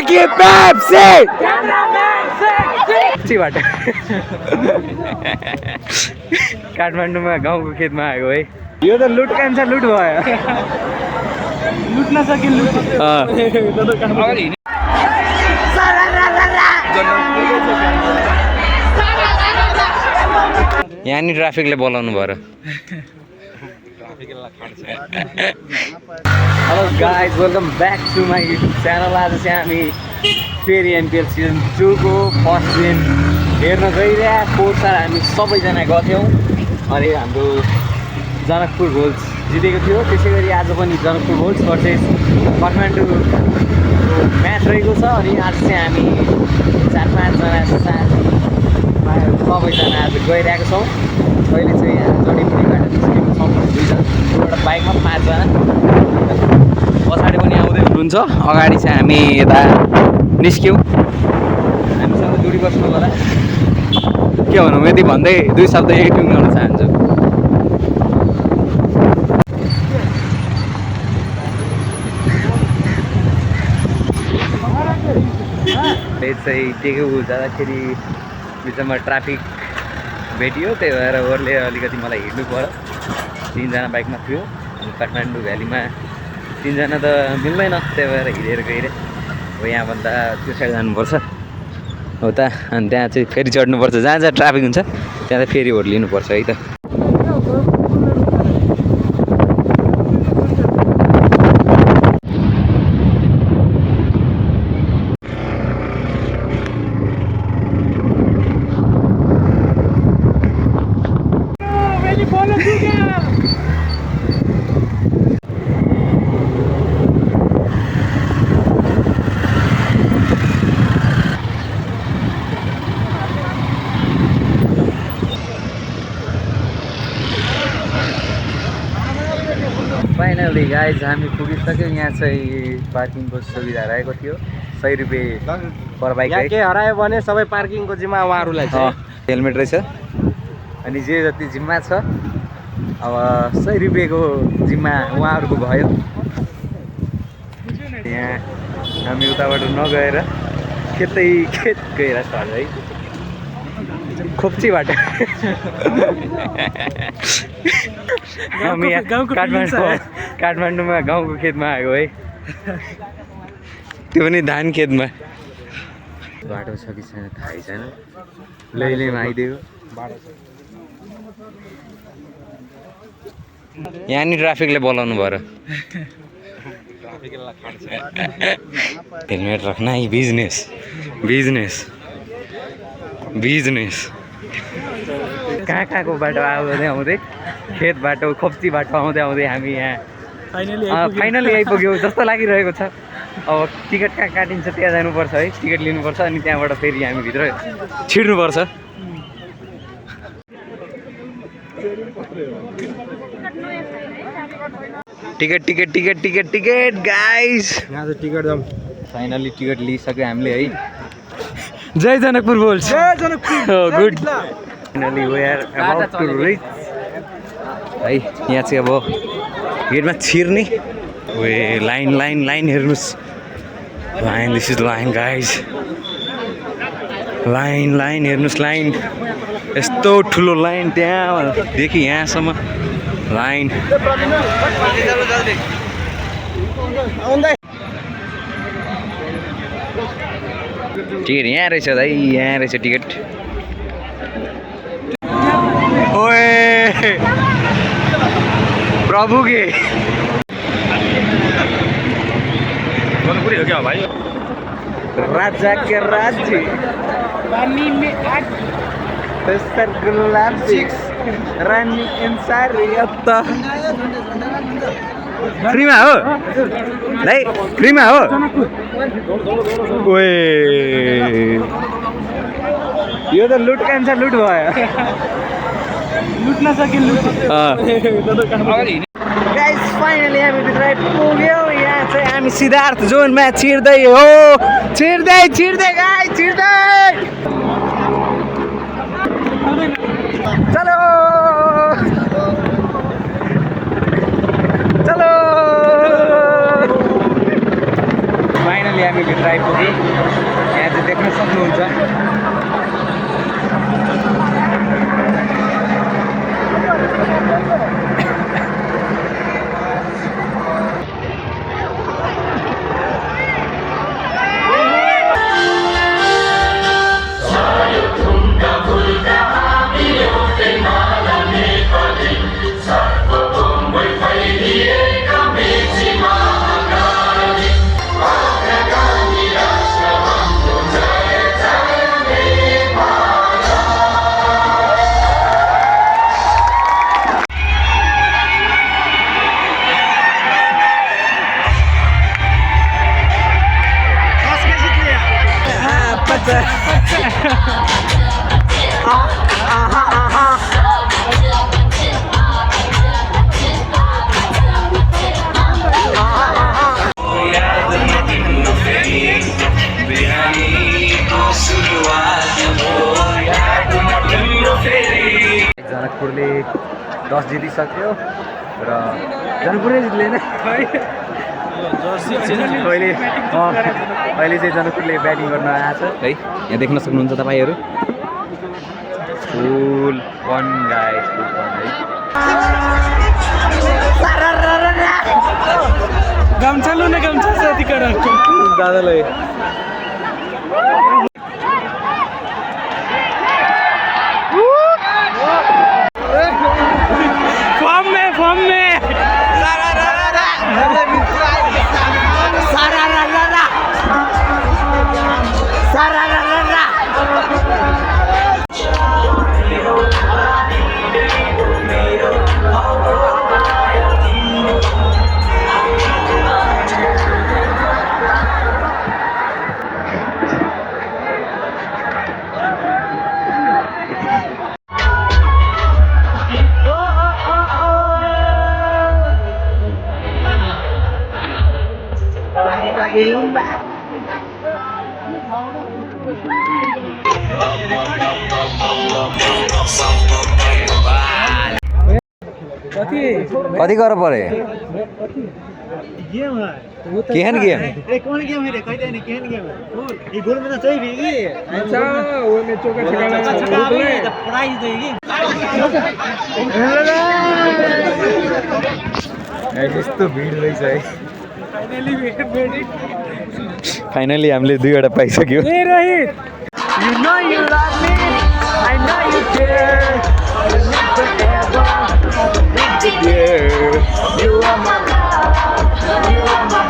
कि पेप्सी बाट काठमाडौँमा गाउँको खेतमा आएको है यो त लुट कान्छ लुट भयो लुट्न सके लुट यहाँ नि ट्राफिकले बोलाउनु भयो hello guys welcome back to my YouTube channel आज चाहिँ हामी फेरि एनपिएल सिजन 2 को फर्स्ट दिन हेर्न गइरहेको छ हामी सबैजना गथ्यौँ अनि हाम्रो जनकपुर गोल्स जितेको थियो त्यसै गरी आज पनि जनकपुर गोल्स भर्सेस काठमाडौँको म्याच रहेको छ अनि आज चाहिँ हामी 4-5जना साथी सबैजना आज गइरहेको छौँ अहिले चाहिँ यहाँ जडीबुटीबाट निस्केको छौँ दुईजना एउटा बाइकमा 5जना पछाडि पनि आउँदै हुनुहुन्छ अगाडि चाहिँ हामी यता निस्क्यौँ हामीसँग जोडी बस्नु होला के भनौँ यति भन्दै 2 शब्द एडिटिङ गर्न चाहन्छु चाहिँ टेकु जाँदाखेरि बिचमा ट्राफिक भेटियो त्यही भएर ओरले अलिकति मलाई हिँड्नु पऱ्यो 3जना बाइकमा थियो अनि काठमाडौँ भ्यालीमा 3जना त मिल्दैन त्यही भएर हिँडेर गएर हो यहाँभन्दा त्यो साइड जानुपर्छ हो त अनि त्यहाँ चाहिँ फेरि चढ्नुपर्छ जहाँ जहाँ ट्राफिक हुन्छ त्यहाँ चाहिँ फेरि होट लिनुपर्छ है त फाइनली गाइज हामी पुगिसक्यौँ यहाँ चाहिँ पार्किङको सुविधा रहेको थियो 100 रुपियाँ पर बाइक के हरायो भने सबै पार्किङको जिम्मा उहाँहरूलाई छ हेलमेट रहेछ अनि जे जति जिम्मा छ अब 100 रुपियाँको जिम्मा उहाँहरूको भयो यहाँ हामी उताबाट नगएर खेत गएर छ है खोप्चीबाट हामी काठमाडौँमा गाउँको खेतमा आएको है त्यो पनि धान खेतमा बाटो छ कि छैन थाहै छैन लैलेमा आइदियो यहाँ नि ट्राफिकले बोलाउनु भयो हेलमेट राख्न है बिजनेस कहाँको बाटो आउँदै खेत बाटो खोप्ची बाटो आउँदै हामी यहाँ फाइनली आइपुग्यौँ जस्तो लागिरहेको छ अब टिकट कहाँ काटिन्छ त्यहाँ जानुपर्छ है टिकट लिनुपर्छ अनि त्यहाँबाट फेरि हामी भित्र छिर्नुपर्छ टिकट गाइस यहाँ चाहिँ टिकट जाउँ फाइनली टिकट लिइसक्यो हामीले है जय जनकपुर बोल्छ good finally we are about to reach है यहाँ चाहिँ अब गेटमा छिर्ने वे लाइन हेर्नुहोस् line this is line guys line हेर्नुहोस् लाइन यस्तो ठुलो लाइन त्यहाँदेखि यहाँसम्म लाइन टिकट यहाँ रहेछ दाइ यहाँ रहेछ टिकट ओए प्रभु के हो क्या भाइ राजा के राज्य पानी में आग गुलाब रानी इंसारी फ्रीमा हो दाइ फ्रीमा हो ओए यो त लुट कान्छ लुट भयो लुट्न सके लुट गाइस फाइनली हामी भित्र पुग्यौँ यहाँ चाहिँ हामी सिद्धार्थ जोनमा छिर्दै हो छिर्दै गाइस छिर्दै चलो फाइनली फाइनली हामी भित्र आइपुग्यौँ। यहाँ चाहिँ देख्न सक्नुहुन्छ जनकपुरले 10 जितिसक्यो र जनकपुरले जित्दैन अहिले चाहिँ जनकपुरले ब्याटिङ गर्न आएको छ है। यहाँ देख्न सक्नुहुन्छ तपाईँहरू फुल फन गाइस, फुल फन है। गम्छालु न गम्छा साथी कर दादालाई फॉर्म में कति कर परे गेम है केहन गेम ए कौन गेम है रे कहते नहीं केहन गेम है ये गोल में तो चाहिए भी अच्छा वो में चौका छक्का प्राइज देगी यस्तो भिड रहेछ है। फाइनली हामीले 2 वटा पाइसक्यो। ए Rohit you know you love me I know you care you never ever you are my love you are my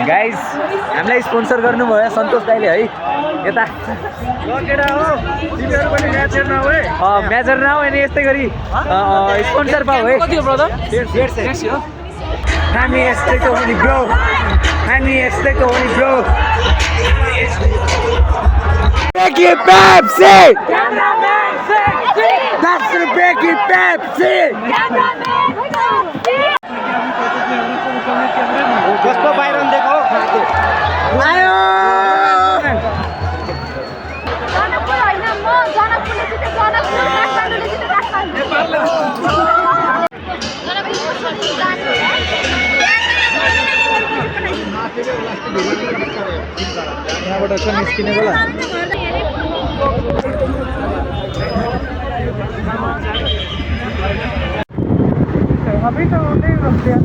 guys हामीलाई स्पोन्सर गर्नुभयो सन्तोष दाइले है। यता म्याच हेर्न आऊ अनि यस्तै गरी स्पोन्सर पाऊ है। हामी यस्तैको हो नि ब्रो, हामी यस्तैको हो नि bro. Becky Pepsi! That's the Becky Pepsi! जस्तो बाहिर देखो आयो जनकपुर हैन म जनकपुरले जिते जनकपुर काठमाडौँले जिते काठमाडौँ यहाँबाट छ निस्किने बेला अभी तो नहीं रखते हैं